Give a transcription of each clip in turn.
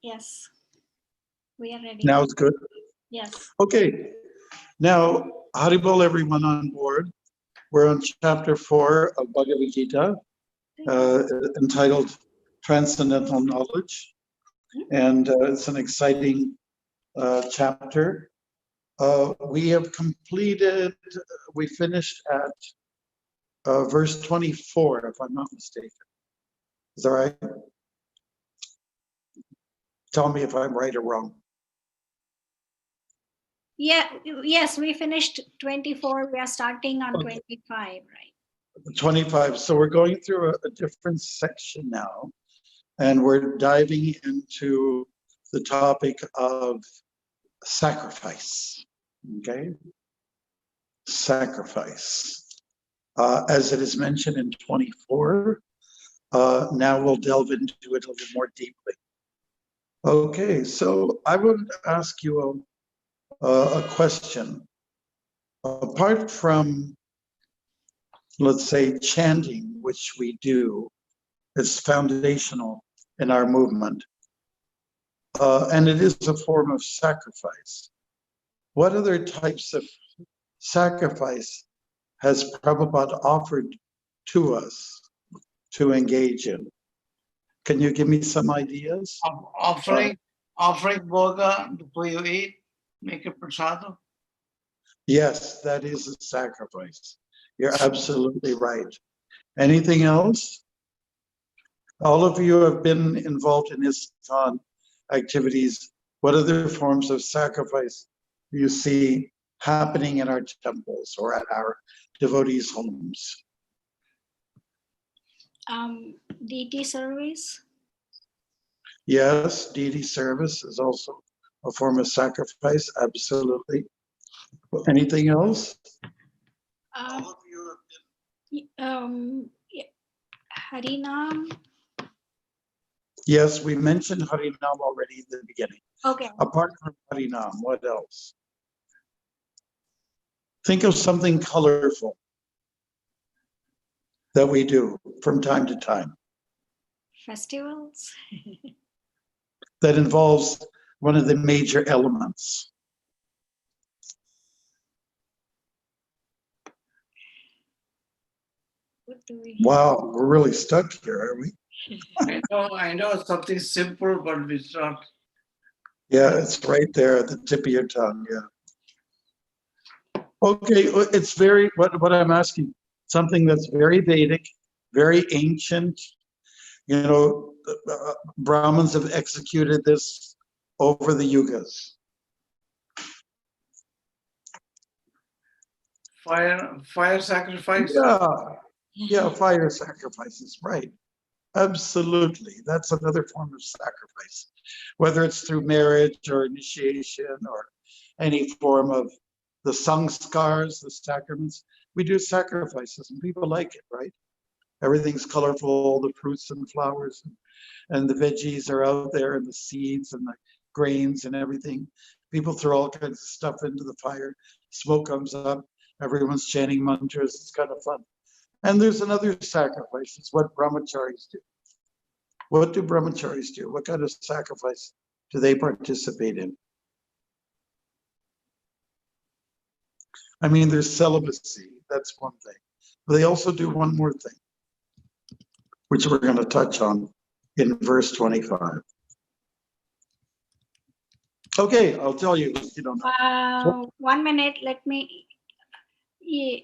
Yes, we are ready. Now it's good. Yes. Okay. Now, Haribol, everyone on board. We're on chapter 4 of Bhagavad Gita, entitled Transcendental Knowledge. And it's an exciting chapter. We have completed, we finished at verse 24, if I'm not mistaken. Is that right? Tell me if I'm right or wrong. Yeah. Yes, we finished 24. We are starting on 25, right? 25. So we're going through a different section now, and we're diving into the topic of sacrifice. Okay? Sacrifice. As it is mentioned in 24, now we'll delve into it a little more deeply. Okay, so I would ask you a question. Apart from, let's say, chanting, which we do, it's foundational in our movement, and it is a form of sacrifice. What other types of sacrifice has Prabhupada offered to us to engage in? Can you give me some ideas? Offering bhoga before you eat, make a prasada. Yes, that is a sacrifice. You're absolutely right. Anything else? All of you have been involved in ISKCON activities. What other forms of sacrifice do you see happening in our temples or at our devotees' homes? Deity service. Yes, deity service is also a form of sacrifice, absolutely. Anything else? All of you have been... Harinam. Yes, we mentioned Harinam already in the beginning. Okay. Apart from Harinam, what else? Think of something colorful that we do from time to time Festivals. that involves one of the major elements. What do we? Wow, we're really stuck here, are we? I know it's something simple, but it's not. Yeah, it's right there at the tip of your tongue, yeah. Okay, it's very, what I'm asking, something that's very Vedic, very ancient. You know, Brahmins have executed this over the yugas. Fire sacrifice? Yeah, fire sacrifices, right. Absolutely, that's another form of sacrifice. Whether it's through marriage or initiation or any form of the sanskars, the sacraments, we do sacrifices and people like it, right? Everything's colorful, the fruits and flowers and the veggies are out there and the seeds and the grains and everything. People throw all kinds of stuff into the fire, smoke comes up, everyone's chanting mantras, it's kind of fun. And there's another sacrifice, it's what brahmacharis do. What do brahmacharis do? What kind of sacrifice do they participate in? I mean, there's celibacy, that's one thing. But they also do one more thing, which we're going to touch on in verse 25. Okay, I'll tell you if you don't know. 1 minute, let me. Yeah,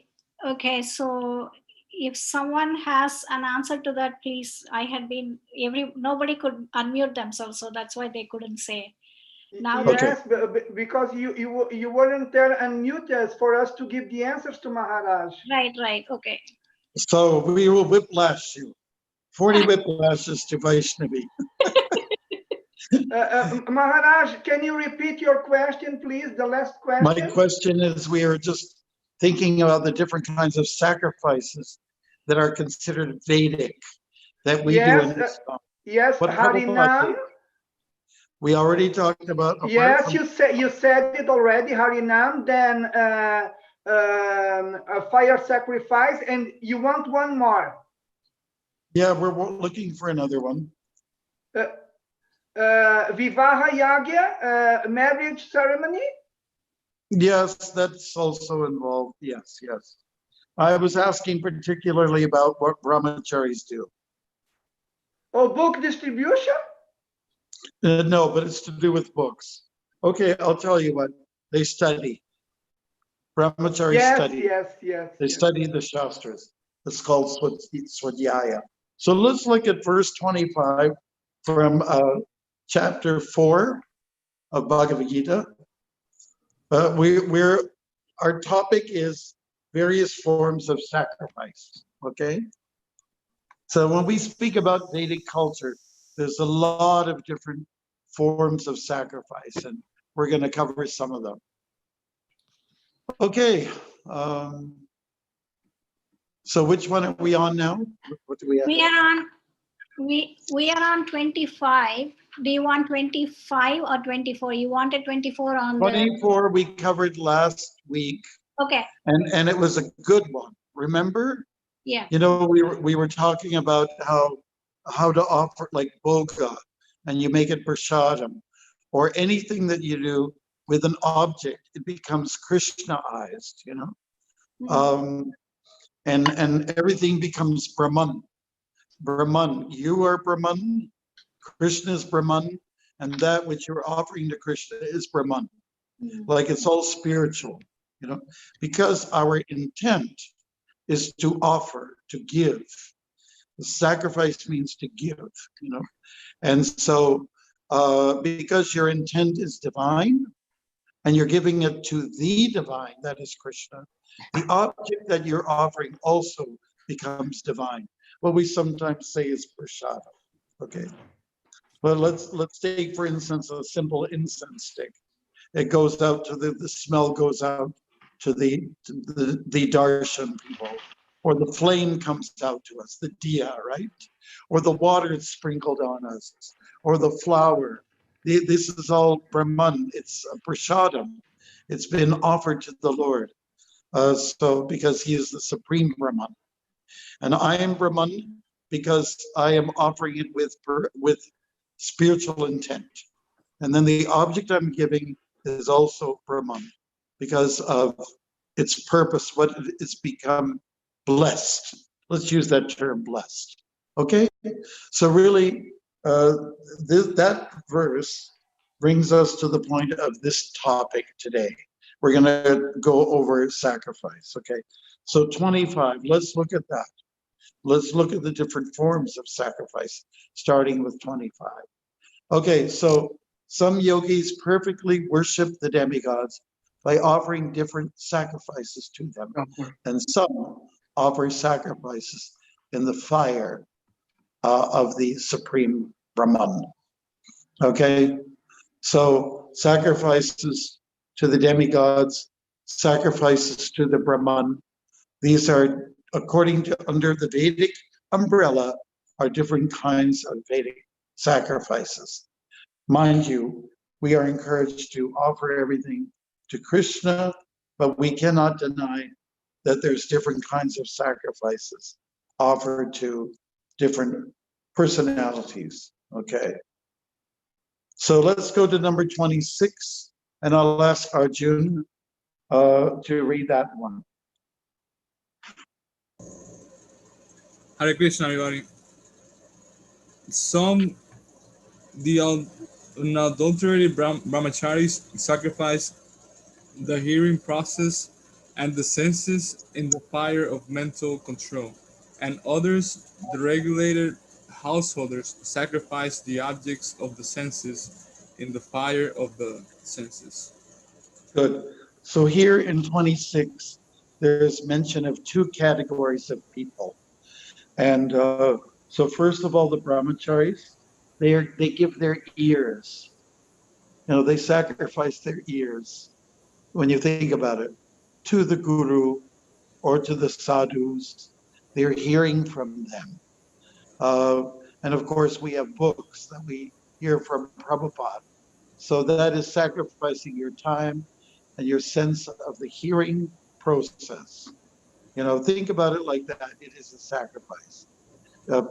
okay, so if someone has an answer to that, please. I had been nobody could unmute themselves, so that's why they couldn't say. Now, yes, because you weren't there unmute us for us to give the answers to Maharaj. Right, okay. So we will whiplash you. 40 whiplashes to Vaishnavi. Maharaj, can you repeat your question, please? The last question. My question is, we are just thinking about the different kinds of sacrifices that are considered Vedic, that we do in this. Yes, Harinam. We already talked about. Yes, you said it already, Harinam. Then a fire sacrifice, and you want one more. Yeah, we're looking for another one. Vivaha Yagya, marriage ceremony? Yes, that's also involved. Yes, yes. I was asking particularly about what brahmacharis do. Or book distribution? No, but it's to do with books. Okay, I'll tell you what. They study. Brahmacharis Yes, study. yes, yes. They yes. study the Shastras. It's called Swadhyaya. So let's look at verse 25 from chapter 4 of Bhagavad Gita. Our topic is various forms of sacrifice, okay? So when we speak about Vedic culture, there's a lot of different forms of sacrifice, and we're going to cover some of them. Okay. So which one are we on now? What do we have? We are on 25. Do you want 25 or 24? You wanted 24 on the 24 we covered last week, okay. and it was a good one. Remember? Yeah. You know, we were talking about how to offer like bhoga, and you make it prashadam, or anything that you do with an object, it becomes Krishnaized, you know. Mhm. And everything becomes Brahman. Brahman, you are Brahman, Krishna is Brahman, and that which you're offering to Krishna is Brahman. Mhm. Like it's all spiritual, you know, because our intent is to offer, to give. The sacrifice means to give, you know. And so because your intent is divine and you're giving it to the divine, that is Krishna, the object that you're offering also becomes divine. What we sometimes say is prashada. Okay. Well, let's take, for instance, a simple incense stick. It goes out to the smell goes out to the darshan people, or the flame comes out to us, the diya, right? Or the water is sprinkled on us, or the flower. This is all Brahman. It's a prashadam. It's been offered to the Lord. So because he is the supreme Brahman. And I am Brahman because I am offering it with spiritual intent. And then the object I'm giving is also Brahman because of its purpose, what it's become blessed. Let's use that term, blessed. Okay? So really, that verse brings us to the point of this topic today. We're going to go over sacrifice, okay? So 25, let's look at that. Let's look at the different forms of sacrifice, starting with 25. Okay, so some yogis perfectly worship the demigods by offering different sacrifices to them. And some offer sacrifices in the fire of the supreme Brahman. Okay, so sacrifices to the demigods, sacrifices to the Brahman. These are, according to under the Vedic umbrella, are different kinds of Vedic sacrifices. Mind you, we are encouraged to offer everything to Krishna, but we cannot deny that there's different kinds of sacrifices offered to different personalities, okay? So let's go to number 26, and I'll ask Arjun to read that one. Hare Krishna, everybody. Some the unadulterated brahmacharis sacrifice the hearing process and the senses in the fire of mental control, and others, the regulated householders, sacrifice the objects of the senses in the fire of the senses. Good. So here in 26, there's mention of two categories of people. And so first of all, the brahmacharis, they give their ears. You know, they sacrifice their ears, when you think about it, to the guru or to the sadhus. They're hearing from them. And of course, we have books that we hear from Prabhupada. So that is sacrificing your time and your sense of the hearing process. You know, think about it like that. It is a sacrifice.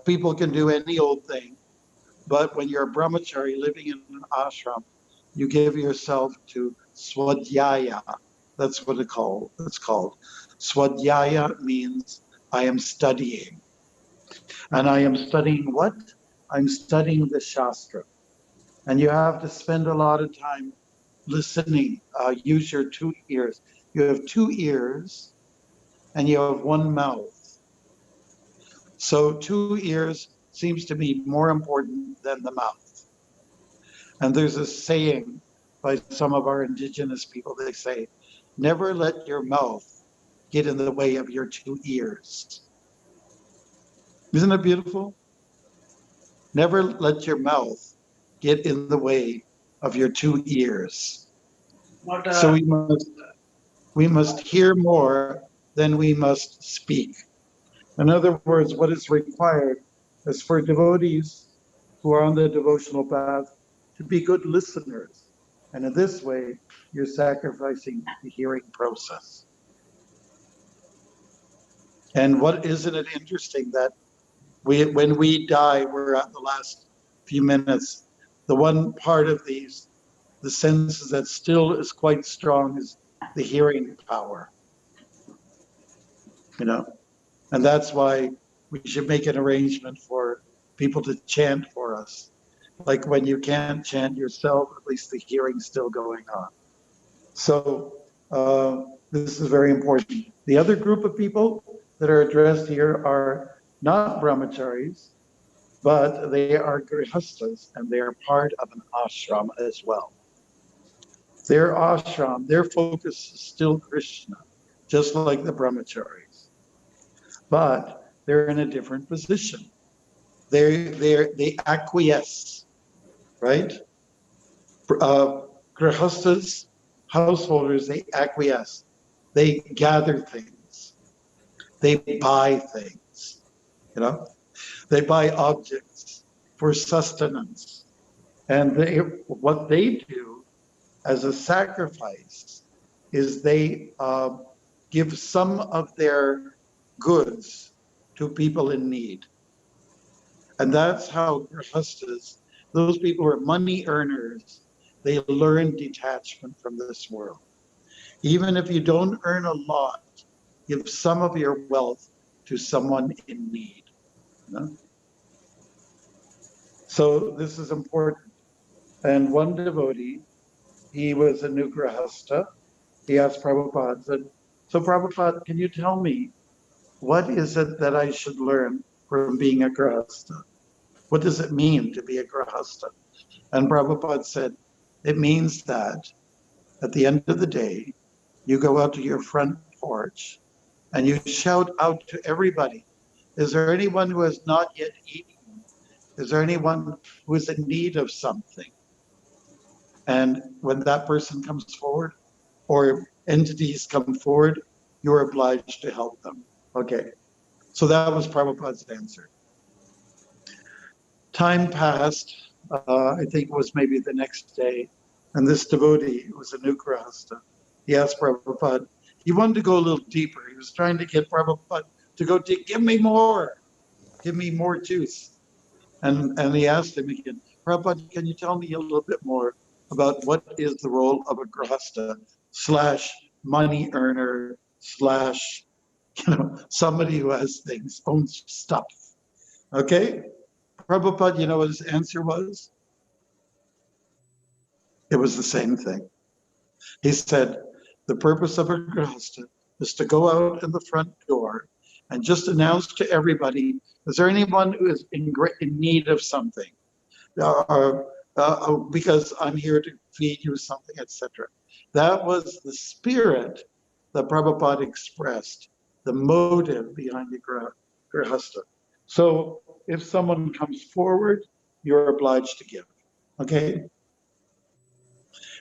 People can do any old thing, But when you're a brahmachari living in an ashram, you give yourself to swadhyaya. That's what it's called. Swadhyaya means I am studying. And I am studying what? I'm studying the Shastra. And you have to spend a lot of time listening. Use your two ears. You have two ears and you have one mouth. So two ears seems to be more important than the mouth. And there's a saying by some of our indigenous people, they say, never let your mouth get in the way of your two ears. Isn't it beautiful? Never let your mouth get in the way of your two ears. But So we must hear more than we must speak. In other words, what is required is for devotees who are on the devotional path to be good listeners. And in this way, you're sacrificing the hearing process. And what isn't it interesting that when we die, we're at the last few minutes. The one part of the senses that still is quite strong is the hearing power, you know, and that's why we should make an arrangement for people to chant for us. Like when you can't chant yourself, at least the hearing's still going on. So this is very important. The other group of people that are addressed here are not brahmacharis, but they are grihastas and they are part of an ashram as well. Their ashram, their focus is still Krishna, just like the brahmacharis, but they're in a different position. They acquiesce, right? Grihastas, householders, they acquiesce. They gather things. They buy things, you know? They buy objects for sustenance. And what they do as a sacrifice is they give some of their goods to people in need. And that's how grihastas, those people who are money earners, they learn detachment from this world. Even if you don't earn a lot, give some of your wealth to someone in need. You know? So this is important. And one devotee, he was a new grihasta. He asked Prabhupada, said, so Prabhupada, can you tell me, what is it that I should learn from being a grihasta? What does it mean to be a grihasta? And Prabhupada said, it means that at the end of the day, you go out to your front porch and you shout out to everybody, is there anyone who has not yet eaten? Is there anyone who is in need of something? And when that person comes forward or entities come forward, you're obliged to help them. Okay, so that was Prabhupada's answer. Time passed, I think it was maybe the next day, and this devotee, who was a new grihasta, he asked Prabhupada, he wanted to go a little deeper. He was trying to get Prabhupada to go deep, give me more juice. And he asked him again, Prabhupada, can you tell me a little bit more about what is the role of a grihasta / money earner / somebody who has things, owns stuff. Okay? Prabhupada, you know what his answer was? It was the same thing. He said, the purpose of a grihasta is to go out in the front door and just announce to everybody, is there anyone who is in need of something? Because I'm here to feed you something, etc. That was the spirit that Prabhupada expressed, the motive behind the grihasta. So if someone comes forward, you're obliged to give. Okay?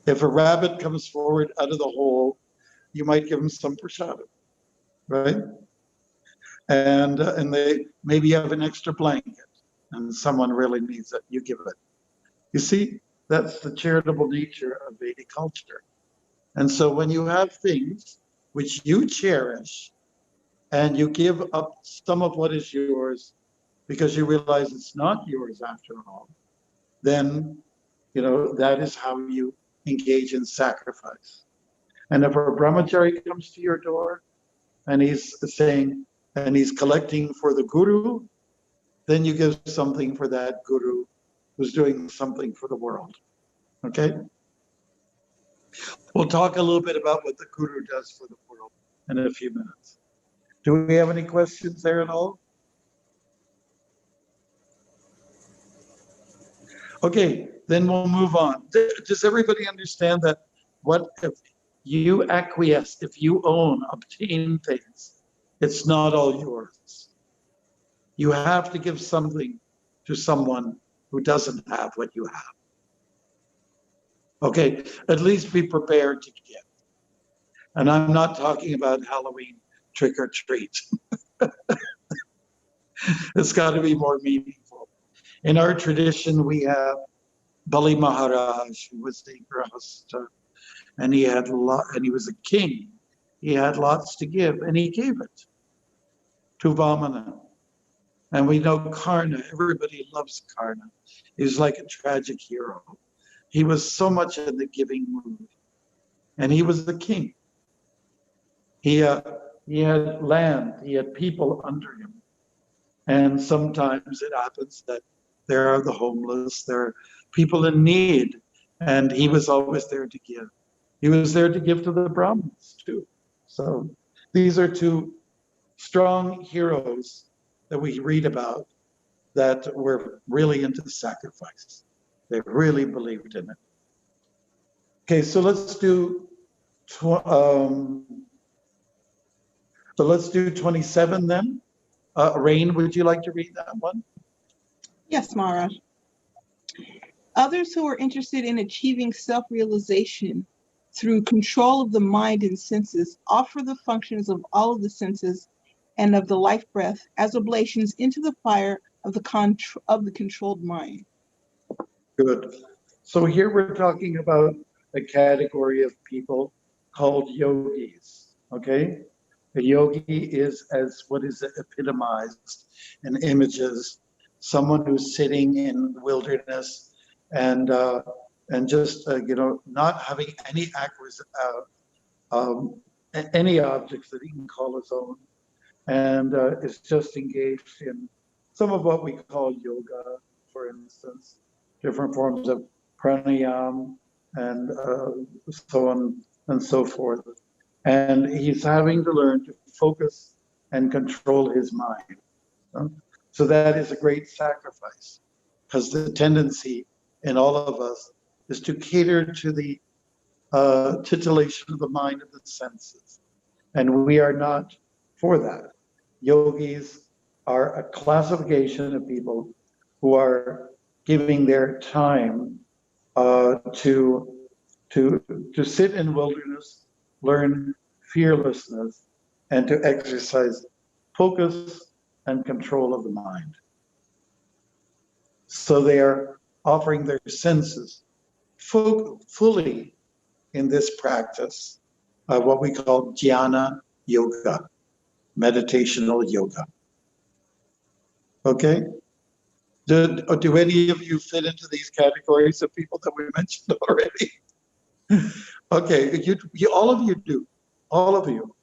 If a rabbit comes forward out of the hole, you might give him some prasadam, right? And they maybe have an extra blanket, and someone really needs it, you give it. You see, that's the charitable nature of Vedic culture. And so when you have things which you cherish and you give up some of what is yours because you realize it's not yours after all, then, that is how you engage in sacrifice. And if a brahmachari comes to your door and he's collecting for the guru, then you give something for that guru who's doing something for the world. Okay? We'll talk a little bit about what the guru does for the world in a few minutes. Do we have any questions there at all? Okay, then we'll move on. Does everybody understand that what if you acquiesce, if you obtain things, it's not all yours. You have to give something to someone who doesn't have what you have. Okay, at least be prepared to give. And I'm not talking about Halloween trick or treat. It's got to be more meaningful. In our tradition, we have Bali Maharaj, who was the Grahasta, and he was a king. He had lots to give, and he gave it to Vamana. And we know Karna, everybody loves Karna. He's like a tragic hero. He was so much in the giving mood. And he was the king. He had land, he had people under him. And sometimes it happens that there are the homeless, there are people in need, and he was always there to give. He was there to give to the Brahmins too. So these are two strong heroes that we read about that were really into sacrifice. They really believed in it. Okay, so let's do 27 then. Rain, would you like to read that one? Yes, Maharaj. Others who are interested in achieving self-realization through control of the mind and senses offer the functions of all of the senses and of the life breath as oblations into the fire of the controlled mind. Good. So here we're talking about a category of people called yogis, okay? A yogi is as what is epitomized in images, someone who's sitting in wilderness and just not having any objects that he can call his own, and is just engaged in some of what we call yoga, for instance, different forms of pranayam and so on and so forth. And he's having to learn to focus and control his mind. So that is a great sacrifice, because the tendency in all of us is to cater to the titillation of the mind of the senses. And we are not for that. Yogis are a classification of people who are giving their time to sit in wilderness, learn fearlessness, and to exercise focus and control of the mind. So they are offering their senses fully in this practice of what we call jnana yoga, meditational yoga. Okay? Do any of you fit into these categories of people that we mentioned already? Okay, all of you do. All of you.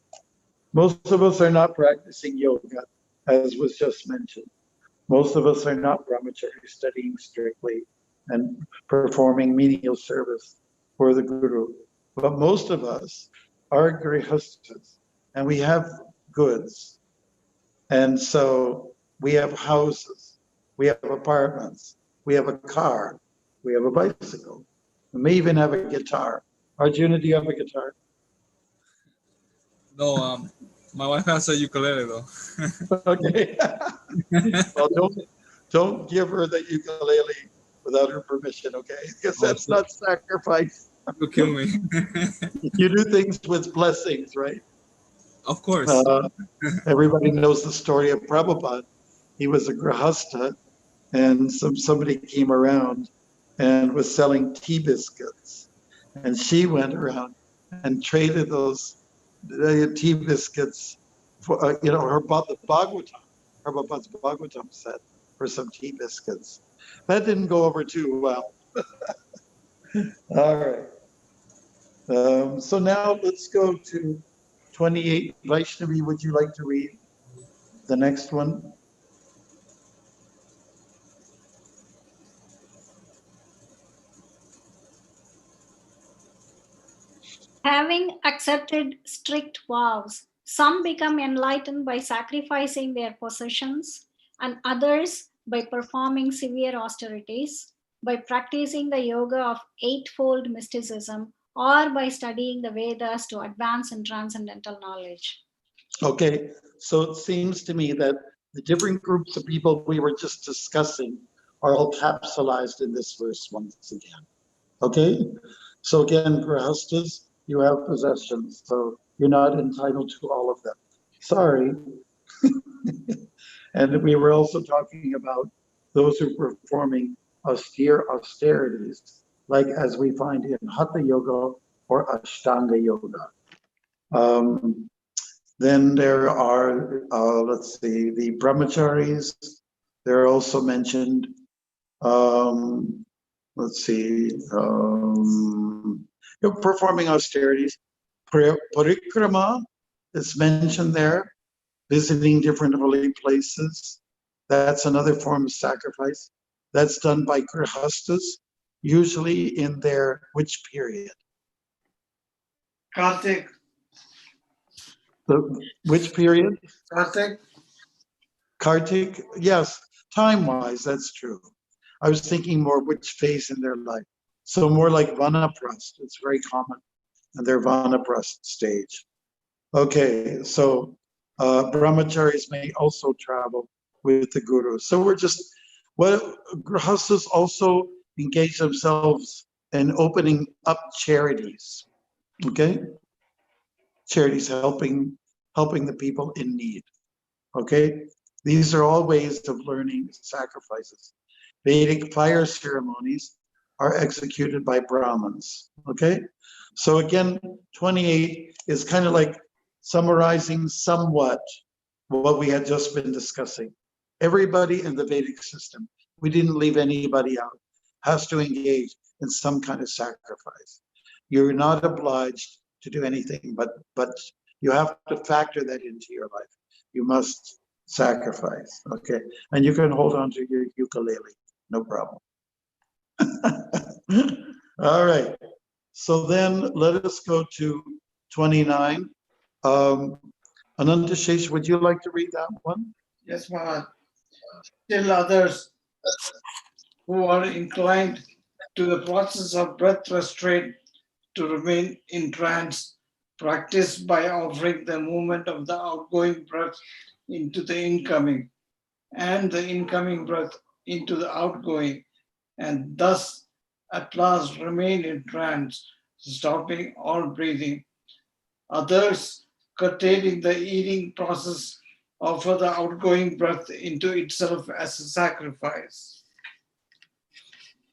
Most of us are not practicing yoga, as was just mentioned. Most of us are not brahmachari studying strictly and performing menial service for the guru. But most of us are grihastas, and we have goods. And so we have houses, we have apartments, we have a car, we have a bicycle. We may even have a guitar. Arjuna, do you have a guitar? No, my wife has a ukulele though. Okay. Well, don't give her the ukulele without her permission, okay? Because that's not sacrifice. You'll kill me. You do things with blessings, right? Of course. Everybody knows the story of Prabhupada. He was a grihasta, and somebody came around and was selling tea biscuits. And she went around and traded those tea biscuits for, the Bhagavatam. Prabhupada's Bhagavatam said for some tea biscuits. That didn't go over too well. All right. So now let's go to 28. Vaishnavi, would you like to read the next one? Having accepted strict vows, some become enlightened by sacrificing their possessions, and others by performing severe austerities, by practicing the yoga of eightfold mysticism, or by studying the Vedas to advance in transcendental knowledge. Okay, so it seems to me that the different groups of people we were just discussing are all capsulized in this verse once again. Okay, so again, grihastas, you have possessions, so you're not entitled to all of them. Sorry. And we were also talking about those who are performing austere austerities, like as we find in Hatha Yoga or Ashtanga Yoga. Then there are, let's see, the brahmacharis. They're also mentioned. Let's see, performing austerities. Parikrama is mentioned there, visiting different holy places. That's another form of sacrifice. That's done by grihastas, usually in their which period? Kartik. Which period? Kartik. Kartik, yes, time-wise, that's true. I was thinking more which phase in their life. So more like Vanaprastha, it's very common in their Vanaprastha stage. Okay, so brahmacharis may also travel with the guru. So we're just, grihastas also engage themselves in opening up charities, okay? Charities helping the people in need, okay? These are all ways of learning sacrifices. Vedic fire ceremonies are executed by Brahmins, okay? So again, 28 is kind of like summarizing somewhat what we had just been discussing. Everybody in the Vedic system, we didn't leave anybody out, has to engage in some kind of sacrifice. You're not obliged to do anything, but you have to factor that into your life. You must sacrifice, okay? And you can hold on to your ukulele, no problem. All right, so then let us go to 29. Anantashesh, would you like to read that one? Yes, Maharaj. Still others who are inclined to the process of breath restraint to remain in trance, practice by offering the movement of the outgoing breath into the incoming and the incoming breath into the outgoing, and thus at last remain in trance, stopping all breathing. Others, curtailing the eating process, offer the outgoing breath into itself as a sacrifice.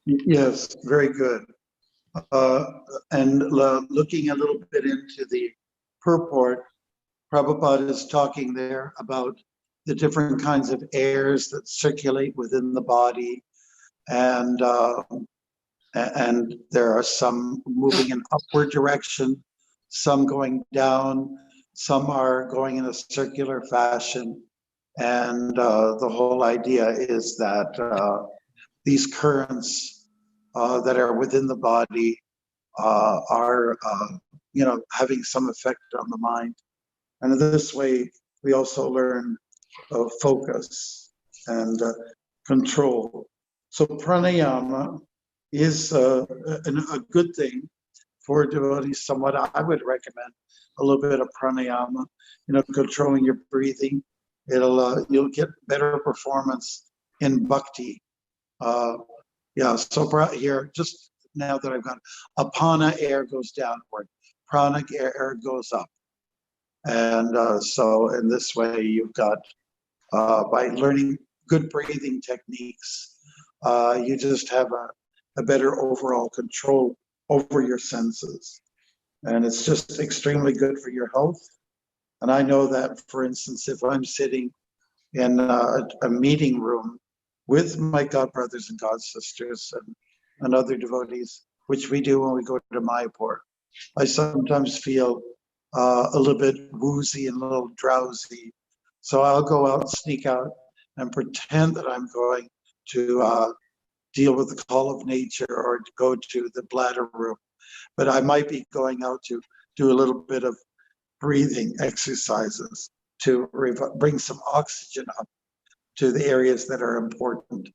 Yes, very good. And looking a little bit into the purport, Prabhupada is talking there about the different kinds of airs that circulate within the body, and there are some moving in upward direction, some going down, some are going in a circular fashion, and the whole idea is that these currents that are within the body are having some effect on the mind. And in this way, we also learn focus and control. So pranayama is a good thing for devotees. Somewhat, I would recommend a little bit of pranayama. Controlling your breathing. You'll get better performance in bhakti. So here, just now that I've got apana, air goes downward, prana, air goes up. And so in this way, you've got, by learning good breathing techniques, you just have a better overall control over your senses. And it's just extremely good for your health. And I know that, for instance, if I'm sitting in a meeting room with my God brothers and God sisters and other devotees, which we do when we go to Mayapur. I sometimes feel a little bit woozy and a little drowsy. So I'll go out, sneak out, and pretend that I'm going to deal with the call of nature or to go to the bladder room. But I might be going out to do a little bit of breathing exercises to bring some oxygen up to the areas that are important.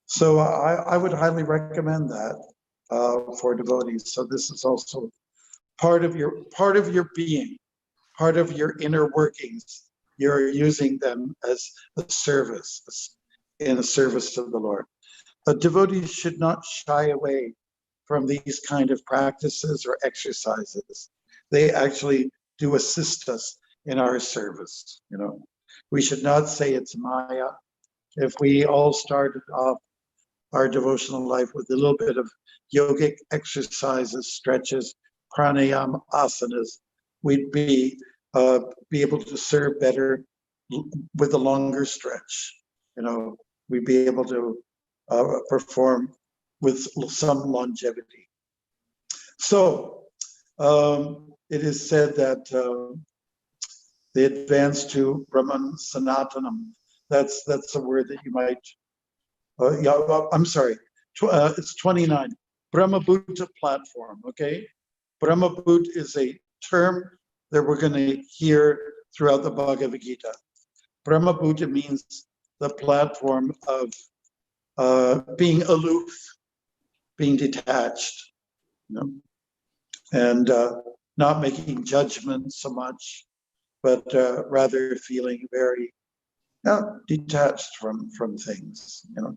So I would highly recommend that for devotees. So this is also part of your being, part of your inner workings. You're using them as a service, in a service to the Lord. But devotees should not shy away from these kind of practices or exercises. They actually do assist us in our service. You know, we should not say it's Maya. If we all started off our devotional life with a little bit of yogic exercises, stretches, pranayama, asanas, we'd be able to serve better with a longer stretch. You know, we'd be able to perform with some longevity. So it is said that they advance to Brahman Sanatanam. That's a word that you might. I'm sorry. It's 29. Brahmabhuta platform. Okay, Brahmabhut is a term that we're going to hear throughout the Bhagavad Gita. Brahmabhuta means the platform of being aloof, being detached, you know, and not making judgments so much, but rather feeling very detached from things, you know.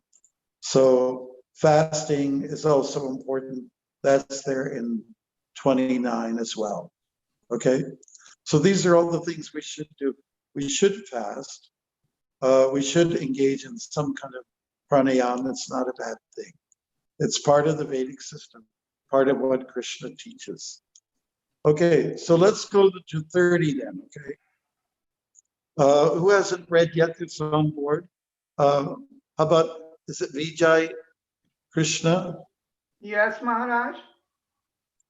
So fasting is also important. That's there in 29 as well. Okay, so these are all the things we should do. We should fast. We should engage in some kind of pranayama. It's not a bad thing. It's part of the Vedic system, part of what Krishna teaches. Okay, so let's go to 30 then, okay? Who hasn't read yet that's on board? How about, is it Vijay Krishna? Yes, Maharaj.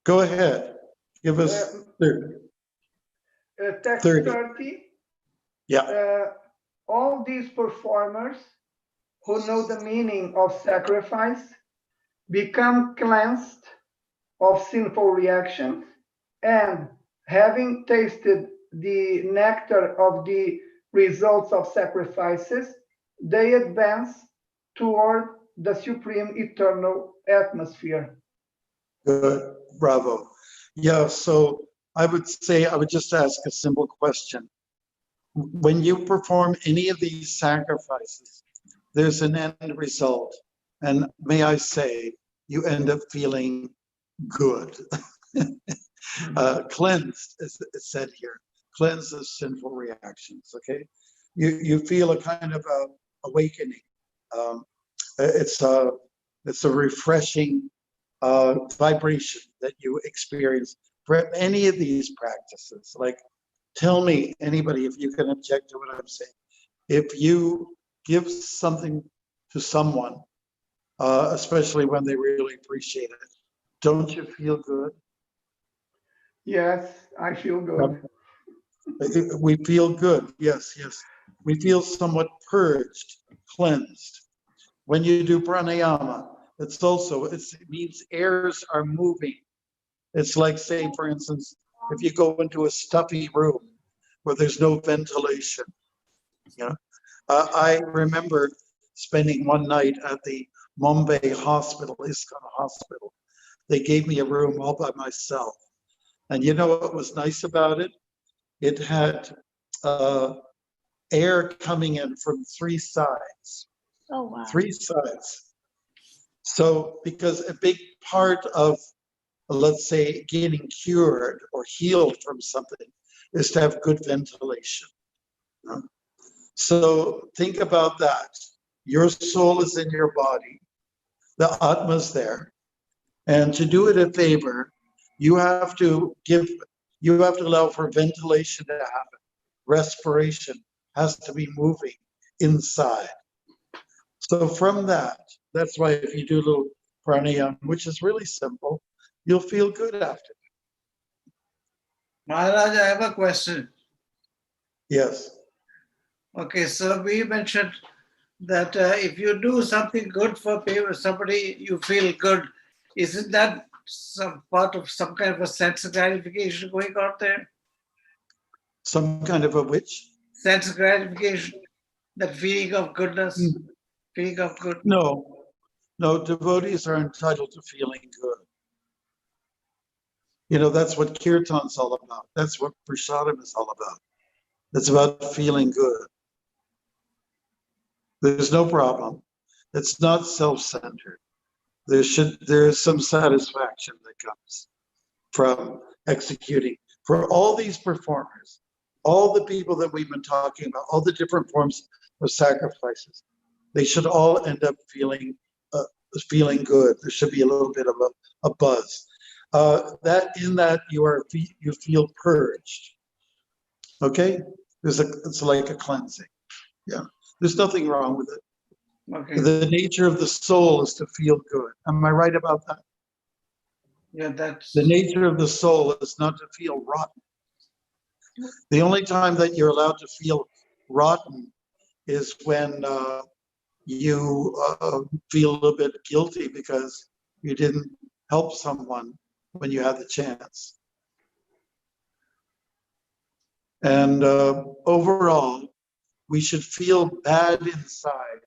Go ahead, give us 30. Text 30. 30. Yeah, All these performers who know the meaning of sacrifice become cleansed of sinful reactions, and having tasted the nectar of the results of sacrifices, they advance toward the supreme eternal atmosphere. good, bravo. Yeah, so I would say, I would just ask a simple question. When you perform any of these sacrifices, there's an end result. And may I say, you end up feeling good. Cleansed, as it's said here, cleansed of sinful reactions, okay? You feel a kind of awakening. It's a refreshing vibration that you experience for any of these practices. Like, tell me, anybody, if you can object to what I'm saying. If you give something to someone, especially when they really appreciate it, don't you feel good? Yes, I feel good. We feel good, yes, yes. We feel somewhat purged, cleansed. When you do pranayama, it means airs are moving. It's like, say, for instance, if you go into a stuffy room where there's no ventilation, you know. I remember spending one night at the Mumbai hospital, ISKCON hospital. They gave me a room all by myself. And you know what was nice about it? It had air coming in from three sides. Oh, wow. Three sides. So, because a big part of, let's say, getting cured or healed from something is to have good ventilation. You know? So think about that. Your soul is in your body. The Atma's there. And to do it a favor, you have to allow for ventilation to happen. Respiration has to be moving inside. So from that, that's why if you do a little pranayama, which is really simple, you'll feel good after. Maharaj, I have a question. Yes. Okay, so we mentioned that if you do something good for people, somebody, you feel good. Isn't that some part of some kind of a sense of gratification going on there? Some kind of a which? Sense of gratification, that feeling of goodness, feeling of good. No, no, devotees are entitled to feeling good. You know, that's what kirtan's all about. That's what prasadam is all about. It's about feeling good. There's no problem. It's not self-centered. There is some satisfaction that comes from executing. For all these performers, all the people that we've been talking about, all the different forms of sacrifices, they should all end up feeling good. There should be a little bit of a buzz. That you feel purged. Okay, it's like a cleansing. Yeah, there's nothing wrong with it. Okay. The nature of the soul is to feel good. Am I right about that? Yeah, that's The nature of the soul is not to feel rotten. The only time that you're allowed to feel rotten is when you feel a little bit guilty because you didn't help someone when you had the chance. And overall, we should feel bad inside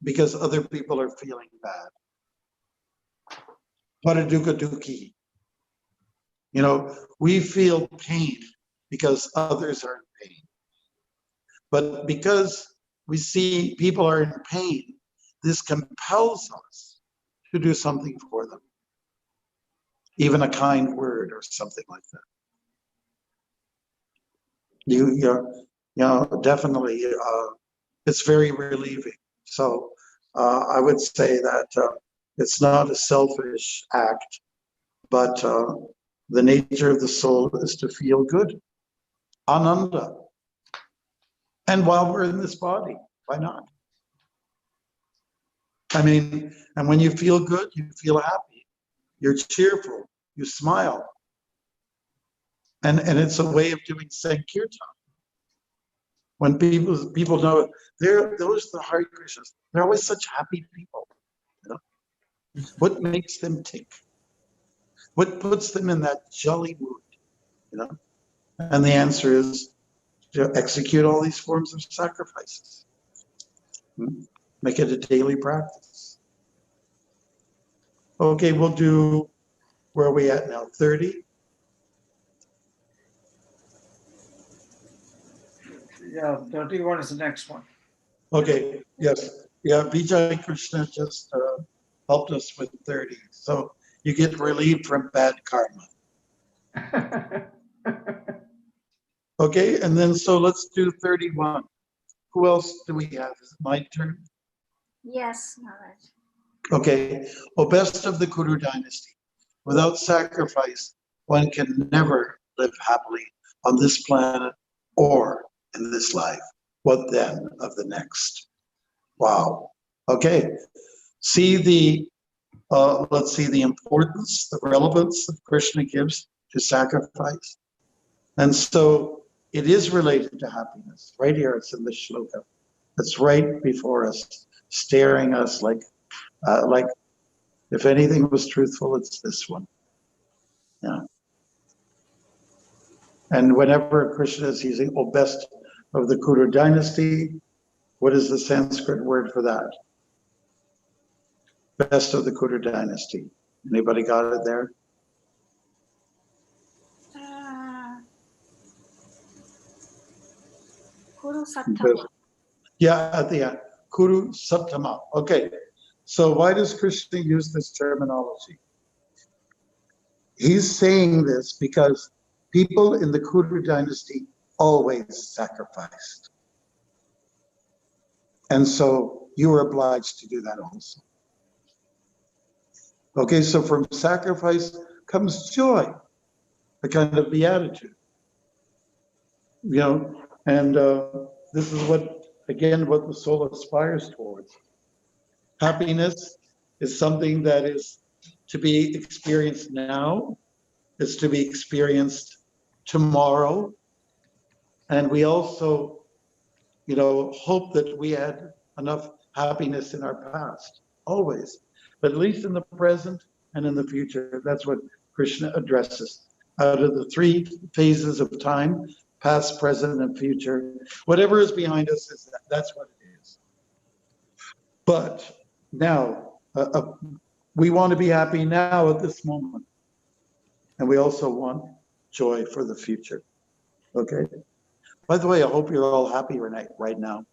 because other people are feeling bad. Paradukaduki. You know, we feel pain because others are in pain. But because we see people are in pain, this compels us to do something for them. Even a kind word or something like that. Definitely, it's very relieving. So I would say that it's not a selfish act, but the nature of the soul is to feel good. Ananda. And while we're in this body, why not? I mean, and when you feel good, you feel happy. You're cheerful. You smile. And it's a way of doing Sankirtan. When people know those are the Hare Krishnas, they're always such happy people. You know? What makes them tick? What puts them in that jolly mood? You know? And the answer is to execute all these forms of sacrifices. Make it a daily practice. Okay, we'll do, where are we at now? 30? yeah, 31 is the next one. Okay, yes. Yeah, Vijay Krishna just helped us with 30. So you get relieved from bad karma. Okay, and then so let's do 31. Who else do we have? Is it my turn? Yes, Maharaj. Okay, O best of the Kuru dynasty, without sacrifice, one can never live happily on this planet or in this life. What then of the next? Wow. Okay, let's see the importance, the relevance that Krishna gives to sacrifice. And so it is related to happiness. Right here, it's in the shloka. It's right before us, staring us like if anything was truthful, it's this one. Yeah. And whenever Krishna is using O best of the Kuru dynasty, what is the Sanskrit word for that? Best of the Kuru dynasty. Anybody got it there? Kuru Sattama. Yeah, at the end. Kuru Sattama. Okay. So why does Krishna use this terminology? He's saying this because people in the Kuru dynasty always sacrificed. And so you are obliged to do that also. Okay, so from sacrifice comes joy, a kind of beatitude. You know, and this is what the soul aspires towards. Happiness is something that is to be experienced now, is to be experienced tomorrow. And we also, hope that we had enough happiness in our past, always, but at least in the present and in the future. That's what Krishna addresses. Out of the three phases of time, past, present, and future, whatever is behind us is that's what it is. But now, we want to be happy now at this moment. And we also want joy for the future. Okay? By the way, I hope you're all happy right now.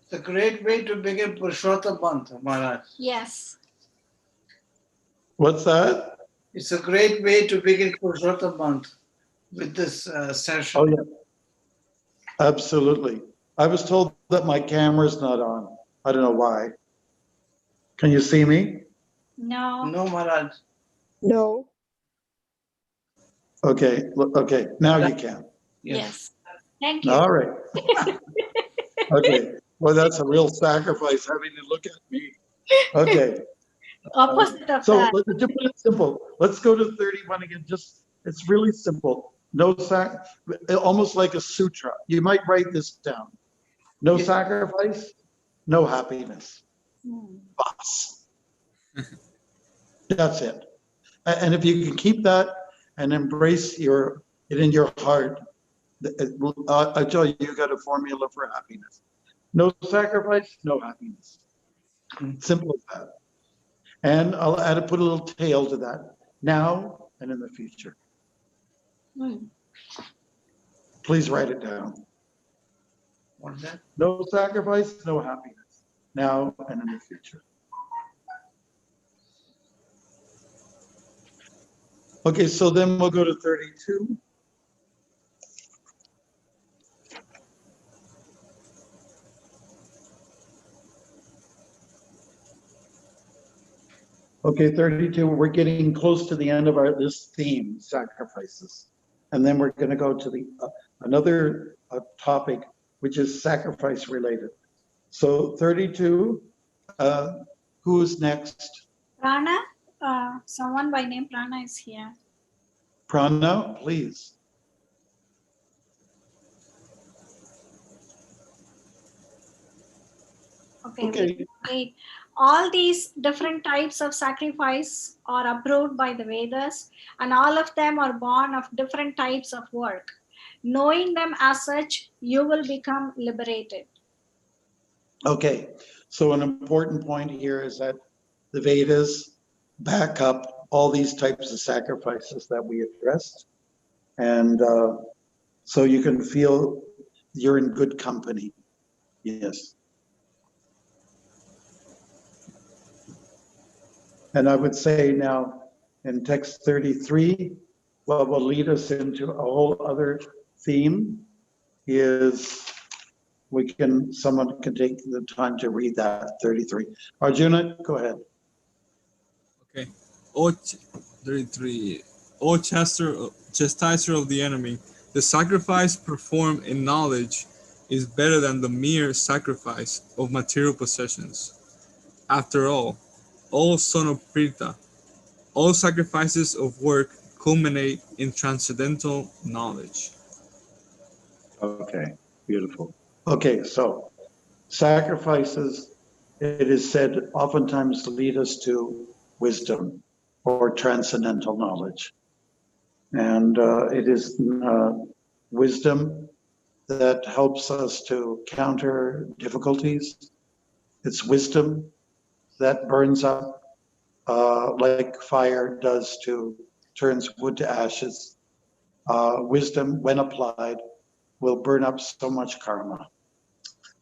It's a great way to begin Purushottam month, Maharaj. Yes. What's that? It's a great way to begin Purushottam month with this session. Oh, yeah. Absolutely. I was told that my camera's not on. I don't know why. Can you see me? No. No, Maharaj. No. Okay. Okay. Now you can. Yes. Thank you. All right. Okay. Well, that's a real sacrifice having to look at me. Okay. Opposite of So that. to put it simple, let's go to 31 again. It's really simple. No almost like a sutra. You might write this down. No Yeah. sacrifice, no happiness. Hmm. Boss. That's it. And if you can keep that and embrace it in your heart, I tell you, you got a formula for happiness. No sacrifice, no happiness. Simple as that. And I'll put a little tail to that. Now and in the future. Hmm. Please write it down. What's that? No sacrifice, no happiness. Now and in the future. Okay, so then we'll go to 32. Okay, 32, we're getting close to the end of this theme, sacrifices. And then we're going to go to the another topic, which is sacrifice related. So 32, who's next? Prana, someone by name Prana is here. Prana, please. Okay. Okay. Wait. All these different types of sacrifice are approved by the Vedas, and all of them are born of different types of work. Knowing them as such, you will become liberated. Okay, so an important point here is that the Vedas back up all these types of sacrifices that we addressed. And so you can feel you're in good company. Yes. And I would say now in text 33, what will lead us into a whole other theme is someone can take the time to read that 33. Arjuna, go ahead. Okay. 33. O chastiser of the enemy, the sacrifice performed in knowledge is better than the mere sacrifice of material possessions. After all, O son of Pritha, all sacrifices of work culminate in transcendental knowledge. Okay, beautiful. Okay, so sacrifices, it is said, oftentimes lead us to wisdom or transcendental knowledge. And it is wisdom that helps us to counter difficulties. It's wisdom that burns up like fire does turns wood to ashes. Wisdom, when applied, will burn up so much karma.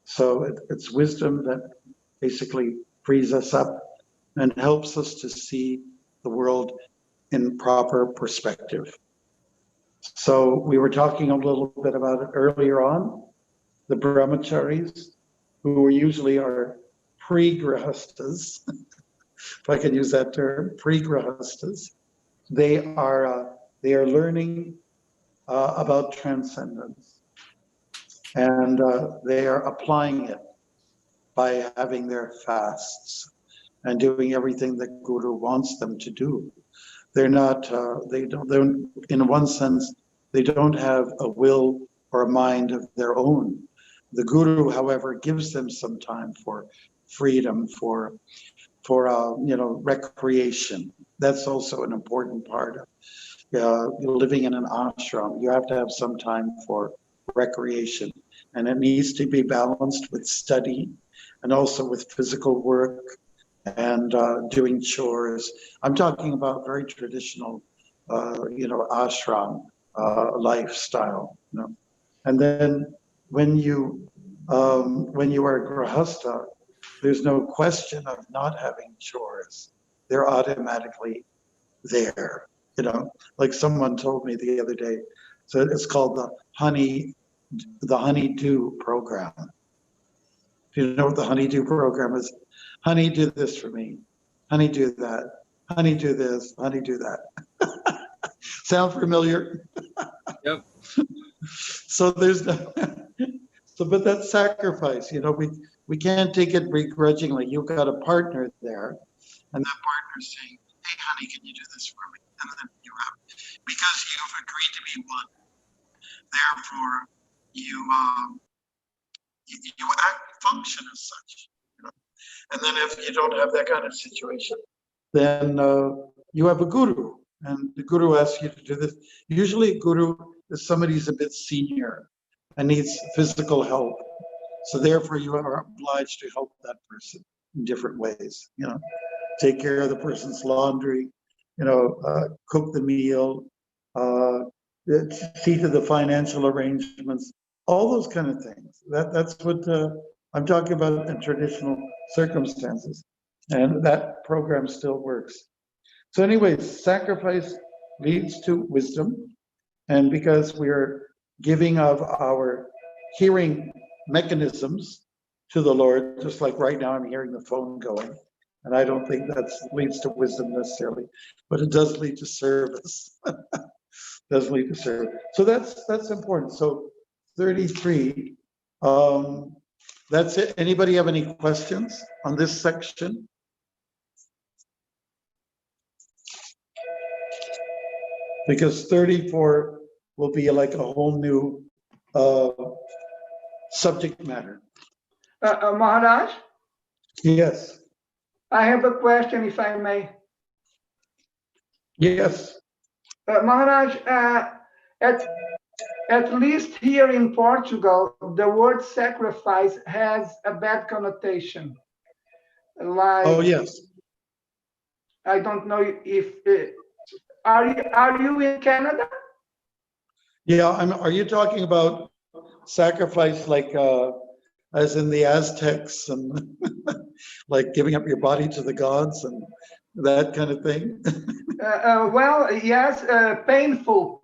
So it's wisdom that basically frees us up and helps us to see the world in proper perspective. So we were talking a little bit about it earlier on. The brahmacharis, who usually are pre-grahastas, if I can use that term, pre-grahastas, they are learning about transcendence, and they are applying it. by having their fasts and doing everything the Guru wants them to do. They're not, they're, in one sense, they don't have a will or a mind of their own. The Guru, however, gives them some time for freedom, for recreation. That's also an important part of living in an ashram. You have to have some time for recreation, and it needs to be balanced with study and also with physical work and doing chores. I'm talking about very traditional, ashram lifestyle. And then when you are a grahastha, there's no question of not having chores. They're automatically there. Like someone told me the other day. So it's called the honeydew program. Do you know what the honeydew program is? Honey, do this for me. Honey, do that. Honey, do this. Honey, do that. Sound familiar? Yep. So there's no, but that's sacrifice. We can't take it begrudgingly. You've got a partner there, and that partner's saying, "Hey, honey, can you do this for me?" And then you have, because you've agreed to be one. Therefore, you function as such. And then if you don't have that kind of situation, then you have a guru, and the guru asks you to do this. Usually, a guru is somebody who's a bit senior and needs physical help. So therefore, you are obliged to help that person in different ways. Take care of the person's laundry, cook the meal, see to the financial arrangements, all those kind of things. That's what I'm talking about in traditional circumstances. And that program still works. So anyways, sacrifice leads to wisdom. And because we are giving of our hearing mechanisms to the Lord, just like right now I'm hearing the phone going. And I don't think that leads to wisdom necessarily, but it does lead to service. Does lead to service. So that's important. So 33. That's it. Anybody have any questions on this section? Because 34 will be like a whole new subject matter. Maharaj, Yes. I have a question, if I may. Yes. Maharaj, at least here in Portugal, the word sacrifice has a bad connotation. Like, Oh, yes. I don't know if are you in Canada? Yeah. Are you talking about sacrifice like as in the Aztecs and like giving up your body to the gods and that kind of thing? Well, yes, painful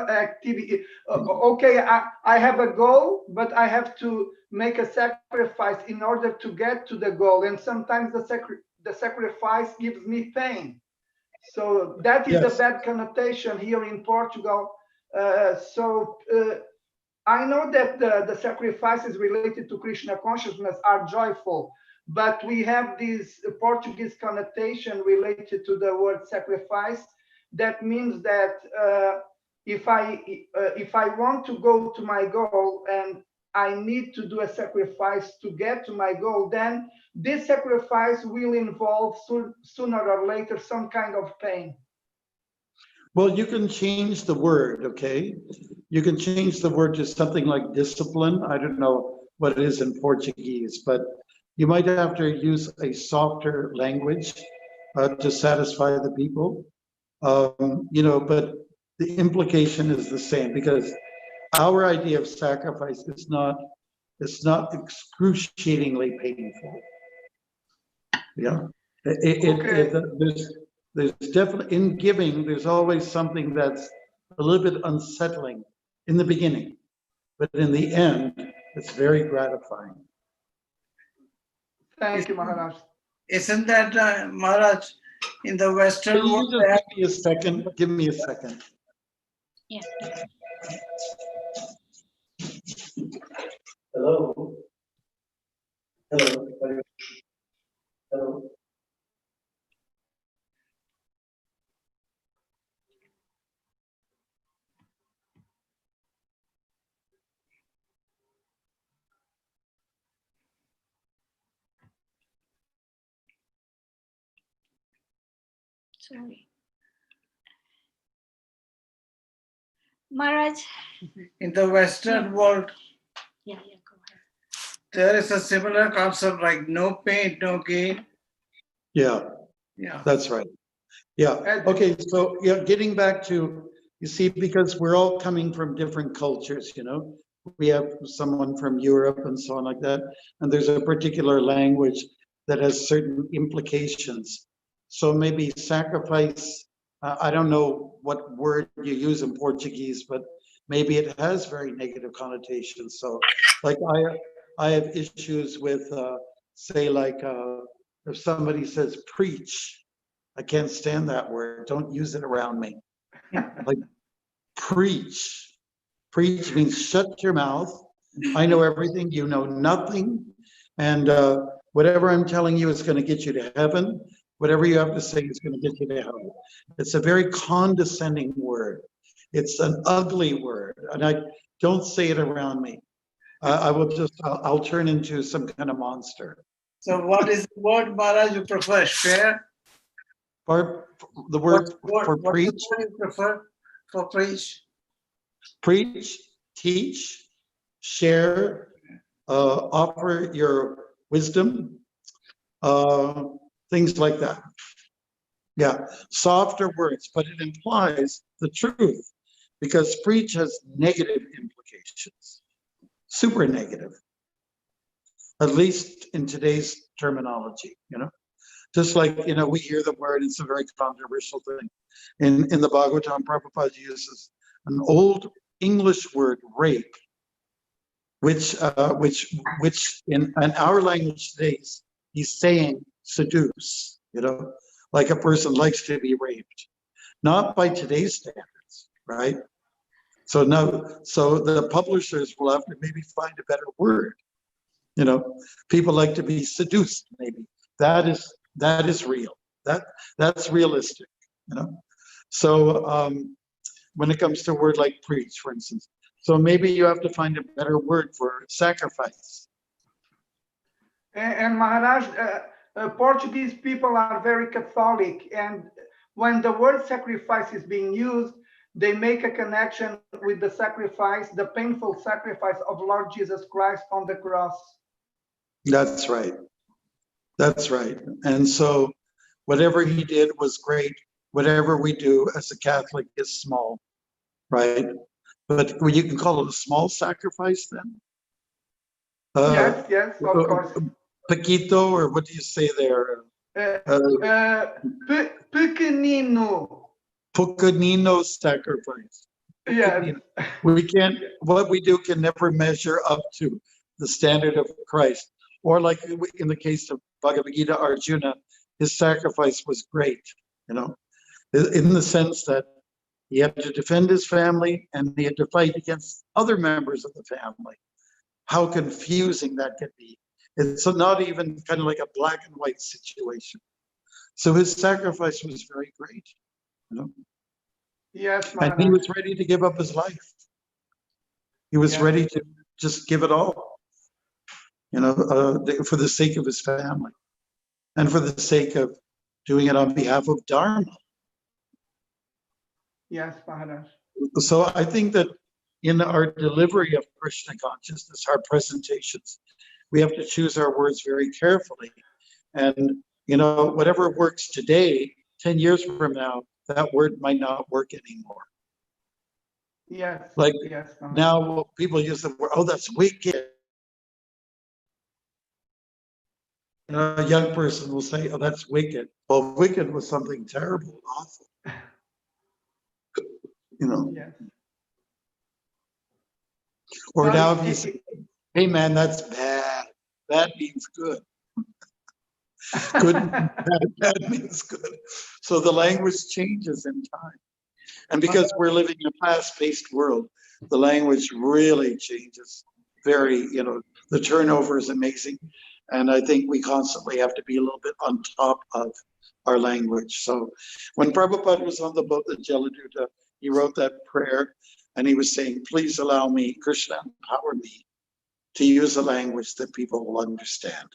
activity. Okay, I have a goal, but I have to make a sacrifice in order to get to the goal, and sometimes the sacrifice gives me pain. So that is Yes. a bad connotation here in Portugal. I know that the sacrifices related to Krishna consciousness are joyful, but we have this Portuguese connotation related to the word sacrifice. That means that if I want to go to my goal and I need to do a sacrifice to get to my goal, then this sacrifice will involve sooner or later some kind of pain. Well, you can change the word, okay? You can change the word to something like discipline. I don't know what it is in Portuguese, but you might have to use a softer language to satisfy the people. But the implication is the same, because our idea of sacrifice is not excruciatingly painful. Yeah. There's definitely, in giving, there's always something that's a little bit unsettling in the beginning, but in the end, it's very gratifying. Thank you, Maharaj. Isn't that, Maharaj, in the Western Can you world? just give me a second? Give me a second. Yeah. Hello. Hello. Hello. Sorry. Maharaj. In the Western world, Yeah, go ahead. there is a similar concept like no pain, no gain. Yeah, Yeah. that's right. Yeah. Okay. So yeah, getting back to, you see, because we're all coming from different cultures, you know, we have someone from Europe and so on like that, and there's a particular language that has certain implications. So maybe sacrifice, I don't know what word you use in Portuguese, but maybe it has very negative connotations. So like I have issues with, say like, if somebody says preach, I can't stand that word. Don't use it around me. Like preach. Preach means shut your mouth. I know everything. You know nothing. And whatever I'm telling you is going to get you to heaven. Whatever you have to say is going to get you to heaven. It's a very condescending word. It's an ugly word. And I don't say it around me. I will just, I'll turn into some kind of monster. So what is the word, Maharaj, you prefer? Share? For the word for What preach, word you prefer for preach? preach, teach, share, offer your wisdom, things like that. Yeah, softer words, but it implies the truth because preach has negative implications, super negative, at least in today's terminology, you know. Just like, you know, we hear the word, it's a very controversial thing. In the Bhagavatam, Prabhupada uses an old English word, rape, which in our language today, he's saying seduce, you know, like a person likes to be raped, not by today's standards, right? So now, so the publishers will have to maybe find a better word, you know. People like to be seduced, maybe. That is real. That's realistic, you know. So when it comes to a word like preach, for instance, so maybe you have to find a better word for sacrifice. And Maharaj, Portuguese people are very Catholic, and when the word sacrifice is being used, they make a connection with the sacrifice, the painful sacrifice of Lord Jesus Christ on the cross. That's right. That's right. And so whatever he did was great. Whatever we do as a Catholic is small, right? But you can call it a small sacrifice then? Yes, of course. Paquito, or what do you say there? Pequenino. Pequenino sacrifice. Yes. We can't, what we do can never measure up to the standard of Christ. Or like in the case of Bhagavad Gita, Arjuna, his sacrifice was great, you know, in the sense that he had to defend his family and he had to fight against other members of the family. How confusing that could be. It's not even kind of like a black and white situation. So his sacrifice was very great, you know. Yes, and he was ready to give up his life. He was ready to just give it all, you know, for the sake of his family and for the sake of doing it on behalf of Dharma. Yes, Maharaj. So I think that in our delivery of Krishna consciousness, our presentations, we have to choose our words very carefully. And, you know, whatever works today, 10 years from now, that word might not work anymore. Yes. Like yes, now people use the word, oh, that's wicked. You know, a young person will say, oh, that's wicked. Well, wicked was something terrible, awful. You know. Yes. Or No, now if you say, hey man, that's bad. That means good. Good, bad means good. So the language changes in time. And because we're living in a fast-paced world, the language really changes very, you know, the turnover is amazing. And I think we constantly have to be a little bit on top of our language. So when Prabhupada was on the boat, the Jaladuta, he wrote that prayer and he was saying, please allow me, Krishna, empower me to use a language that people will understand.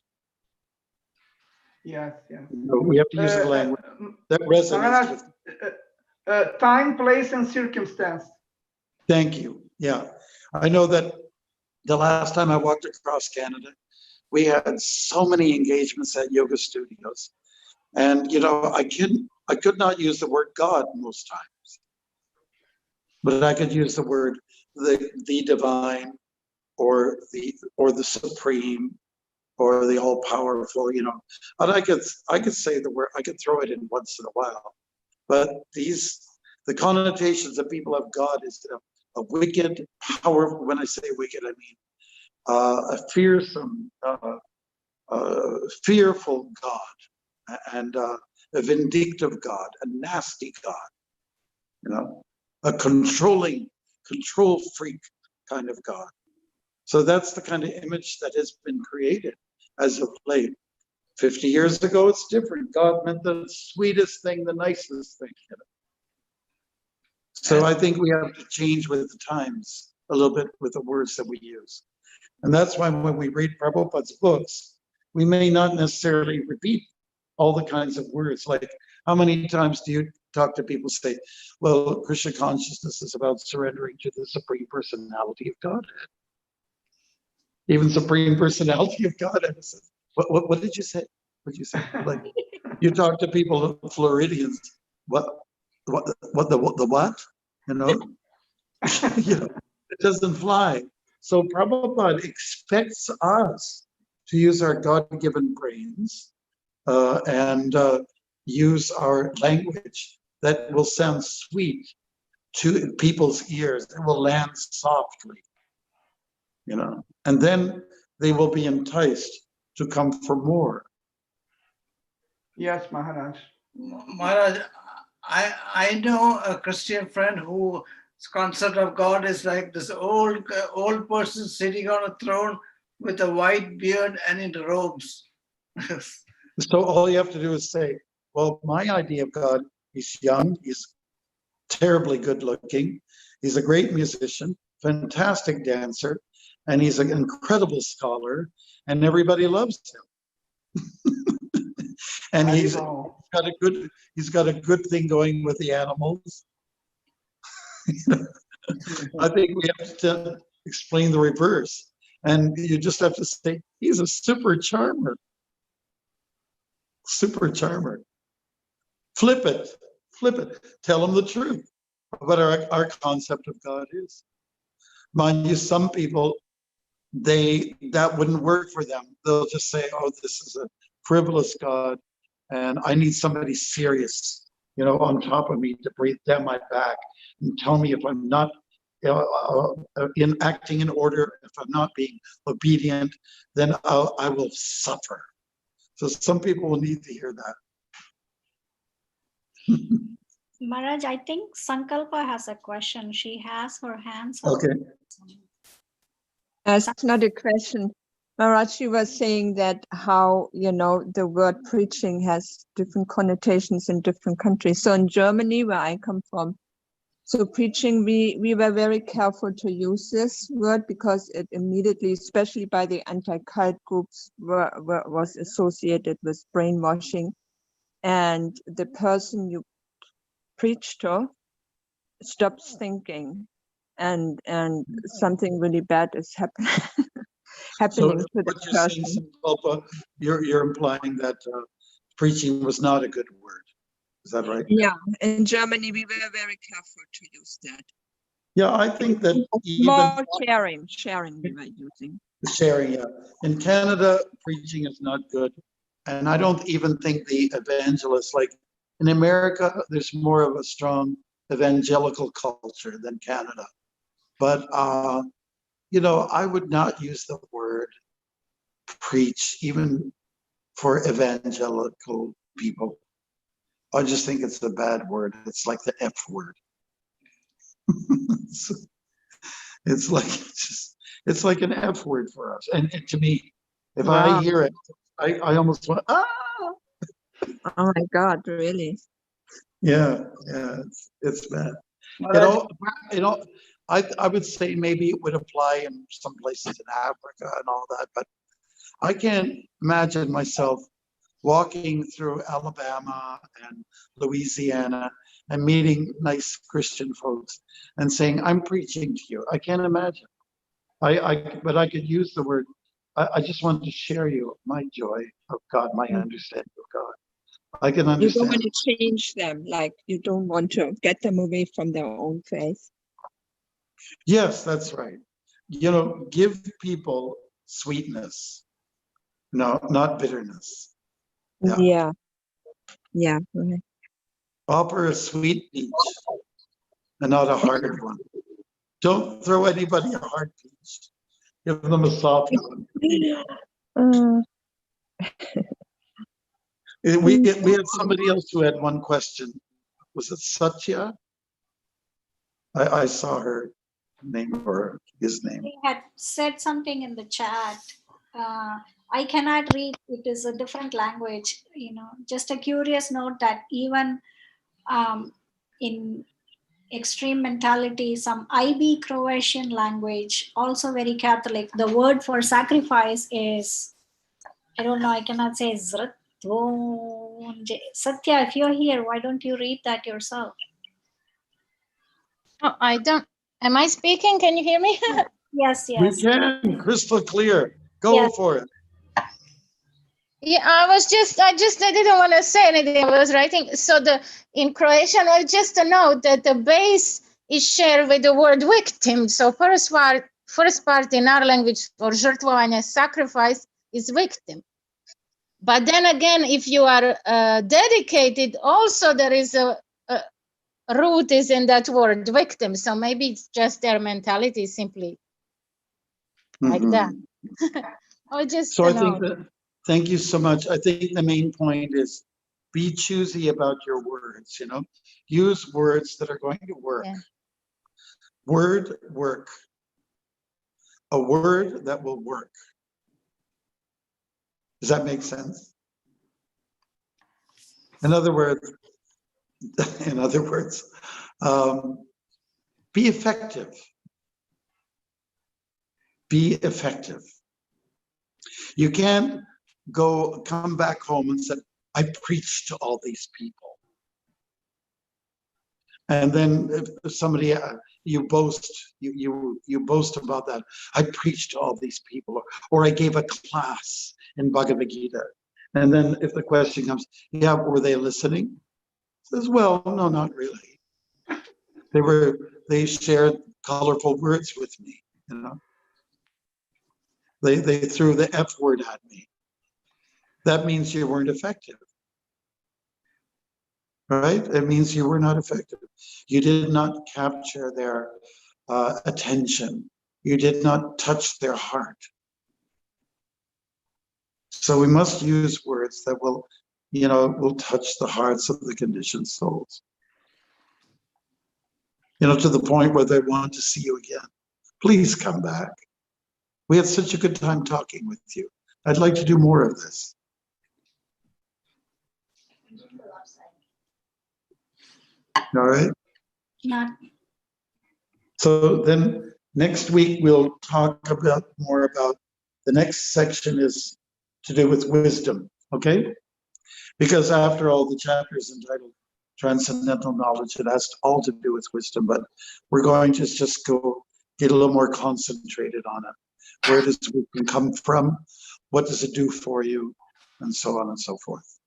Yes, yes. So we have to use a language that resonates Maharaj, with. time, place, and circumstance. Thank you. Yeah. I know that the last time I walked across Canada, we had so many engagements at yoga studios. And, you know, I could not use the word God most times, but I could use the word the divine or the supreme or the all powerful, you know. And I could say the word, I could throw it in once in a while. But the connotations that people have God is a wicked, powerful, when I say wicked, I mean a fearsome, fearful God, and a vindictive God, a nasty God, you know, a control freak kind of God. So that's the kind of image that has been created as of late. 50 years ago, it's different. God meant the sweetest thing, the nicest thing. You know? So I think we have to change with the times a little bit with the words that we use. And that's why when we read Prabhupada's books, we may not necessarily repeat all the kinds of words. Like, how many times do you talk to people say, well, Krishna consciousness is about surrendering to the Supreme Personality of Godhead. Even Supreme Personality of Godhead. What did you say? What did you say? Like, you talk to people, Floridians, what the what? You know? You know, it doesn't fly. So Prabhupada expects us to use our God-given brains and use our language that will sound sweet to people's ears. It will land softly, you know, and then they will be enticed to come for more. Yes, Maharaj. Maharaj, I know a Christian friend whose concept of God is like this old person sitting on a throne with a white beard and in robes. So all you have to do is say, well, my idea of God, he's young, he's terribly good looking, he's a great musician, fantastic dancer, and he's an incredible scholar, and everybody loves him. And he's got a good thing going with the animals. I think we have to explain the reverse. And you just have to say, he's a super charmer. Super charmer. Flip it. Tell them the truth what our concept of God is. Mind you, some people, that wouldn't work for them. They'll just say, oh, this is a frivolous God, and I need somebody serious, you know, on top of me to breathe down my back and tell me if I'm not acting in order, if I'm not being obedient, then I will suffer. So some people will need to hear that. Maharaj, I think Sankalpa has a question. She has her hands up. Okay. It's not a question. Maharaj was saying that how, you know, the word preaching has different connotations in different countries. So in Germany, where I come from, so preaching, we were very careful to use this word because it immediately, especially by the anti-cult groups, was associated with brainwashing. And the person you preach to stops thinking, and something really bad is happening So to the what you're saying, person. Sankalpa, you're implying that preaching was not a good word. Is that right? Yeah, in Germany we were very careful to use that. Yeah, I think that even more sharing we were using. sharing, yeah. In Canada, preaching is not good. And I don't even think the evangelists, like in America, there's more of a strong evangelical culture than Canada. But, you know, I would not use the word preach even for evangelical people. I just think it's a bad word. It's like the F word. it's like an F word for us. And to me, If Wow. I hear it, I almost want, ah, Oh my God, really? yeah, it's bad. I would say maybe it would apply in some places in Africa and all that, but I can't imagine myself walking through Alabama and Louisiana and meeting nice Christian folks and saying, I'm preaching to you. I can't imagine. But I could use the word, I just want to share you my joy of God, my understanding of God. I can You don't understand. want to change them, like you don't want to get them away from their own faith. Yes, that's right. You know, give people sweetness, no, not bitterness. Yeah. Yeah. Right. Offer a sweet peach and not a hard one. Don't throw anybody a hard peach. Give them a soft one. Uh, We had somebody else who had one question. Was it Satya? I saw her name or his name. He had said something in the chat. I cannot read. It is a different language. Just a curious note that even in extreme mentality, some IB Croatian language, also very Catholic. The word for sacrifice is, I don't know, I cannot say Zratvonje. Satya, if you're here, why don't you read that yourself? Oh, I don't. Am I speaking? Can you hear me? Yes. We can, crystal clear. Go Yes. for it. Yeah, I didn't want to say anything. I was writing. So in Croatian, just a note that the base is shared with the word victim. So first part in our language for žrtvovanje, sacrifice, is victim. But then again, if you are dedicated, also there is a root is in that word victim. So maybe it's just their mentality simply like that. Or just So a I think note. that, thank you so much. I think the main point is be choosy about your words, use words that are going to work. Yeah. Word work. A word that will work. Does that make sense? In other words, be effective. Be effective. You can't come back home and say, I preached to all these people. And then if somebody, you boast about that. I preached to all these people, or I gave a class in Bhagavad Gita. And then if the question comes, yeah, were they listening? Says, well, no, not really. They shared colorful words with me, They threw the F word at me. That means you weren't effective. Right? It means you were not effective. You did not capture their attention. You did not touch their heart. So we must use words that will touch the hearts of the conditioned souls. To the point where they want to see you again. Please come back. We had such a good time talking with you. I'd like to do more of this. All right. Not. So then next week we'll talk more about the next section is to do with wisdom, okay? Because after all, the chapter is entitled Transcendental Knowledge. It has all to do with wisdom, but we're going to just go get a little more concentrated on it. Where does wisdom come from? What does it do for you? And so on and so forth.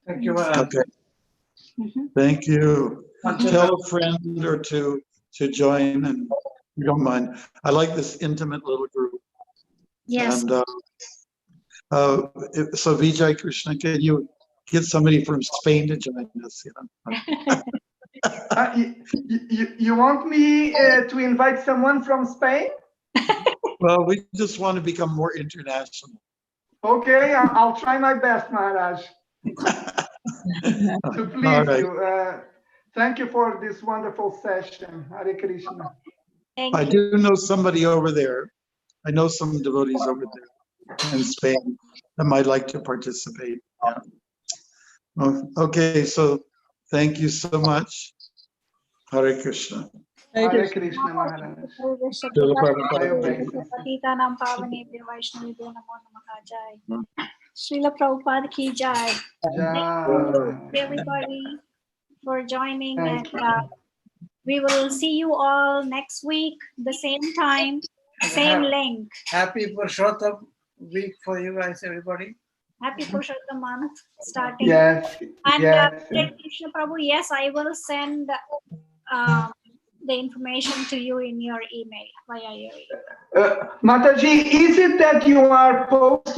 Thank you, Maharaj. Okay. Mm-hmm. Thank you. Until Tell a friend or two to join, and you don't mind. I like this intimate little group. Yes. And so Vijay Krishna, can you get somebody from Spain to join us? You want me to invite someone from Spain? Well, we just want to become more international. Okay, I'll try my best, Maharaj, to please right. you. Thank you for this wonderful session. Hare Krishna. Thank I you. do know somebody over there. I know some devotees over there. in Spain that might like to participate. Yeah. Okay, so thank you so much. Hare Krishna. Hare Krishna Maharaj. Srila Prabhupada. पतितानां पावनेभ्यो वैष्णवेभ्यो नमो नमः जय Srila Prabhupada ki jai. Jai. Everybody for joining, Thank and we will see you all next week, the same time, same link. Happy Purushottam week for you guys, everybody. Happy Purushottam month starting. Yes. And Yes. Krishna Prabhu, yes, I will send the information to you in your email via your email. Mataji, is it that you are posting